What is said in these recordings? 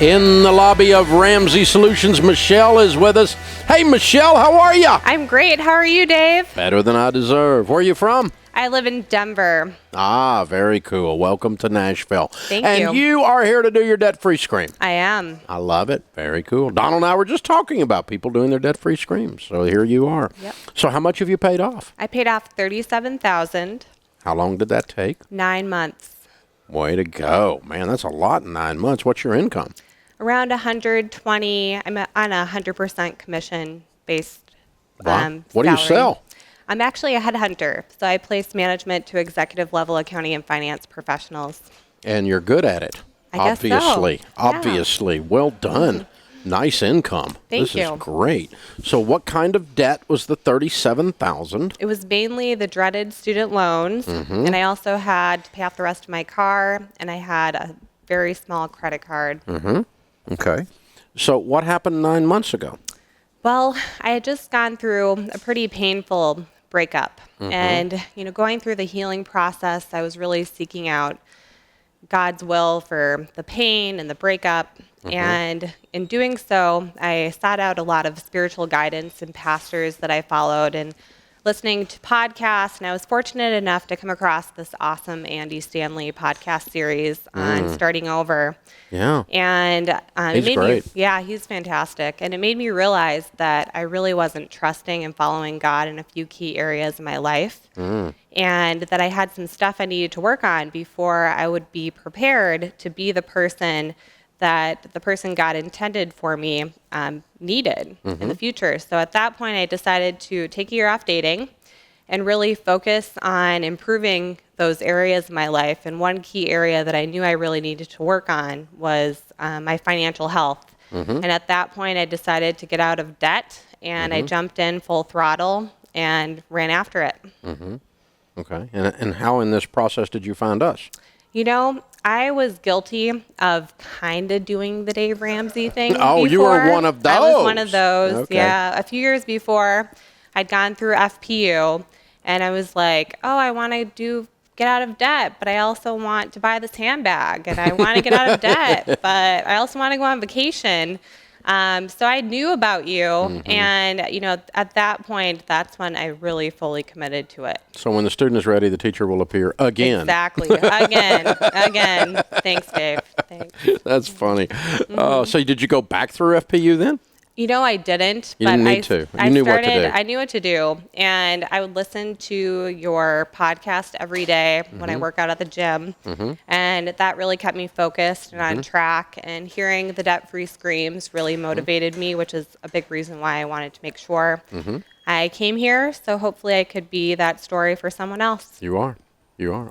In the lobby of Ramsey Solutions, Michelle is with us. Hey, Michelle, how are you? I'm great. How are you, Dave? Better than I deserve. Where are you from? I live in Denver. Ah, very cool. Welcome to Nashville. Thank you. And you are here to do your debt-free scream. I am. I love it. Very cool. Donald and I were just talking about people doing their debt-free screams. So here you are. Yep. So how much have you paid off? I paid off $37,000. How long did that take? 9 months. Way to go. Man, that's a lot in 9 months. What's your income? Around 120. I'm on a 100% commission-based Wow. What do you salary. sell? I'm actually a headhunter, so I place management to executive-level accounting and finance professionals. And you're good at it. I guess so. Obviously. Yeah. Obviously. Well done. Nice income. Thank This you. is great. So what kind of debt was the $37,000? It was mainly the dreaded student loans, and I also had to pay off the rest of my car, and I had a very small credit card. Okay. So what happened 9 months ago? Well, I had just gone through a pretty painful breakup. And, going through the healing process, I was really seeking out God's will for the pain and the breakup. And in doing so, I sought out a lot of spiritual guidance and pastors that I followed and listening to podcasts. And I was fortunate enough to come across this awesome Andy Stanley podcast series on starting over. Yeah. And He's great. He's fantastic. And it made me realize that I really wasn't trusting and following God in a few key areas of my life. And that I had some stuff I needed to work on before I would be prepared to be the person that the person God intended for me needed in the future. So at that point, I decided to take a year off dating and really focus on improving those areas of my life. And one key area that I knew I really needed to work on was my financial health. And at that point, I decided to get out of debt, and I jumped in full throttle and ran after it. Okay. And how in this process did you find us? I was guilty of kind of doing the Dave Ramsey thing Oh, before. you were one of those. I was one of those, Okay. yeah. A few years before, I'd gone through FPU, and I was like, oh, I want to get out of debt, but I also want to buy this handbag, and I want to get out of debt, but I also want to go on vacation. So I knew about you, and, at that point, that's when I really fully committed to it. So when the student is ready, the teacher will appear again. Exactly. Again. Thanks, Dave. Thanks. That's funny. So did you go back through FPU then? I didn't. You didn't need to. You knew what to do. I knew what to do. And I would listen to your podcast every day when I work out at the gym. And that really kept me focused and on track. And hearing the debt-free screams really motivated me, which is a big reason why I wanted to make sure I came here. So hopefully I could be that story for someone else. You are.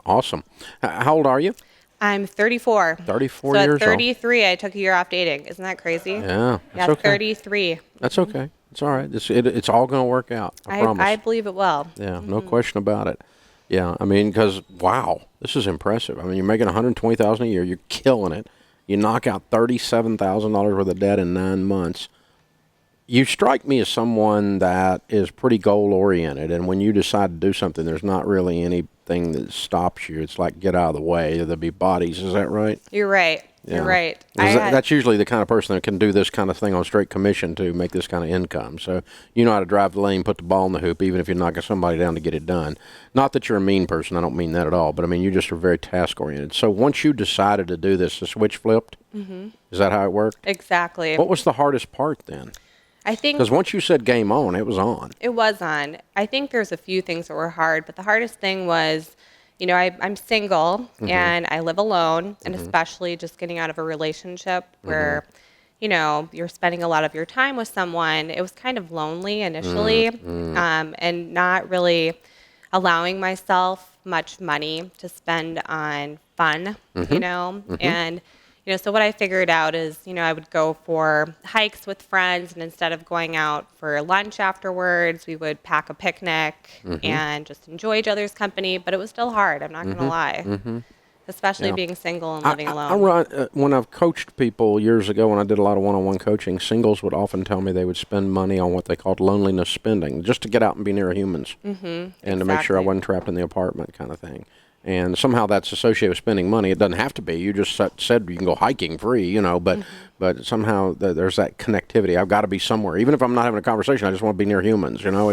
Awesome. How old are you? I'm 34. 34 so years old. at 33, I took a year off dating. Isn't that crazy? Yeah. Yeah, Okay. 33. That's okay. It's all right. It's all going to work out. I promise. I believe it will. Yeah, no question about it. Yeah, I mean, because, wow, this is impressive. I mean, you're making $120,000 a year. You're killing it. You knock out $37,000 worth of debt in 9 months. You strike me as someone that is pretty goal-oriented, and when you decide to do something, there's not really anything that stops you. It's like, get out of the way. There'll be bodies. Is that right? You're right. Yeah. You're right. That's usually the kind of person that can do this kind of thing on straight commission to make this kind of income. So you know how to drive the lane, put the ball in the hoop, even if you're knocking somebody down to get it done. Not that you're a mean person. I don't mean that at all. But, I mean, you just are very task-oriented. So once you decided to do this, the switch flipped? Is that how it worked? Exactly. What was the hardest part then? I think Because once you said game on, it was on. it was on. I think there's a few things that were hard, but the hardest thing was, I'm single and I live alone, and especially just getting out of a relationship where, you're spending a lot of your time with someone. It was kind of lonely initially, and not really allowing myself much money to spend on fun, and so what I figured out is, I would go for hikes with friends, and instead of going out for lunch afterwards, we would pack a picnic and just enjoy each other's company. But it was still hard, I'm not going to lie, especially being single and living alone. When I've coached people years ago, when I did a lot of one-on-one coaching, singles would often tell me they would spend money on what they called loneliness spending, just to get out and be near humans, and to make sure I wasn't trapped in the apartment kind of thing. And somehow that's associated with spending money. It doesn't have to be. You just said you can go hiking free, you know, but somehow there's that connectivity. I've got to be somewhere. Even if I'm not having a conversation, I just want to be near humans, you know.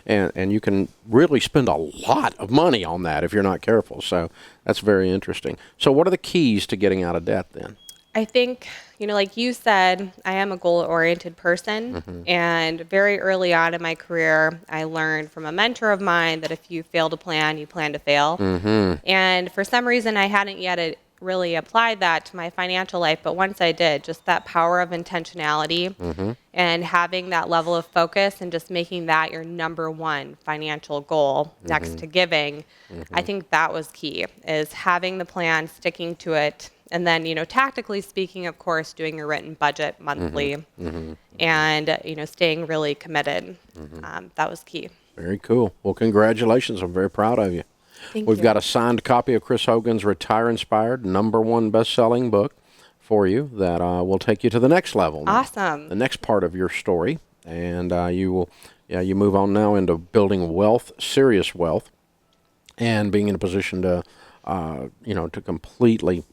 And you can really spend a lot of money on that if you're not careful. So that's very interesting. So what are the keys to getting out of debt then? I think, you know, like you said, I am a goal-oriented person, and very early on in my career, I learned from a mentor of mine that if you fail to plan, you plan to fail. And for some reason, I hadn't yet really applied that to my financial life, but once I did, just that power of intentionality and having that level of focus and just making that your number one financial goal next to giving, I think that was key, is having the plan, sticking to it. And then, you know, tactically speaking, of course, doing your written budget monthly and, you know, staying really committed. That was key. Very cool. Well, congratulations. I'm very proud of you. We've got a signed copy of Chris Hogan's Retire Inspired, #1 best-selling book for you that will take you to the next level. Awesome. The next part of your story. And you move on now into building wealth, serious wealth, and being in a position to, to completely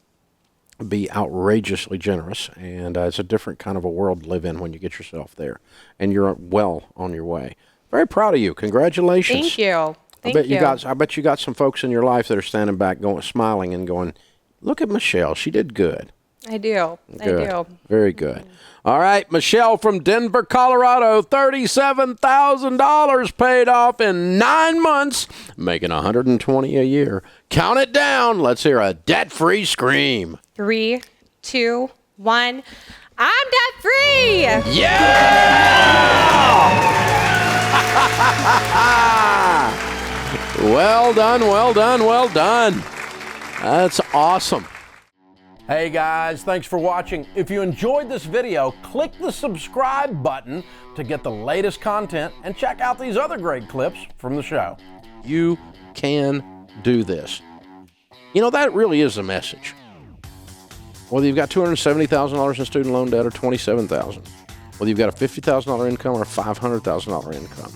be outrageously generous, and it's a different kind of a world to live in when you get yourself there, and you're well on your way. Very proud of you. Congratulations. Thank you. I bet you got some folks in your life that are standing back, smiling, and going, "Look at Michelle. She did good." I do. Good. I do. Very good. All right, Michelle from Denver, Colorado, $37,000 paid off in 9 months, making $120 a year. Count it down. Let's hear a debt-free scream. 3, 2, 1. I'm debt-free. Yeah! Well done, well done, well done. That's awesome. Hey guys, thanks for watching. If you enjoyed this video, click the subscribe button to get the latest content and check out these other great clips from the show. You can do this. You know, that really is the message. Whether you've got $270,000 in student loan debt or $27,000, whether you've got a $50,000 income or a $500,000 income,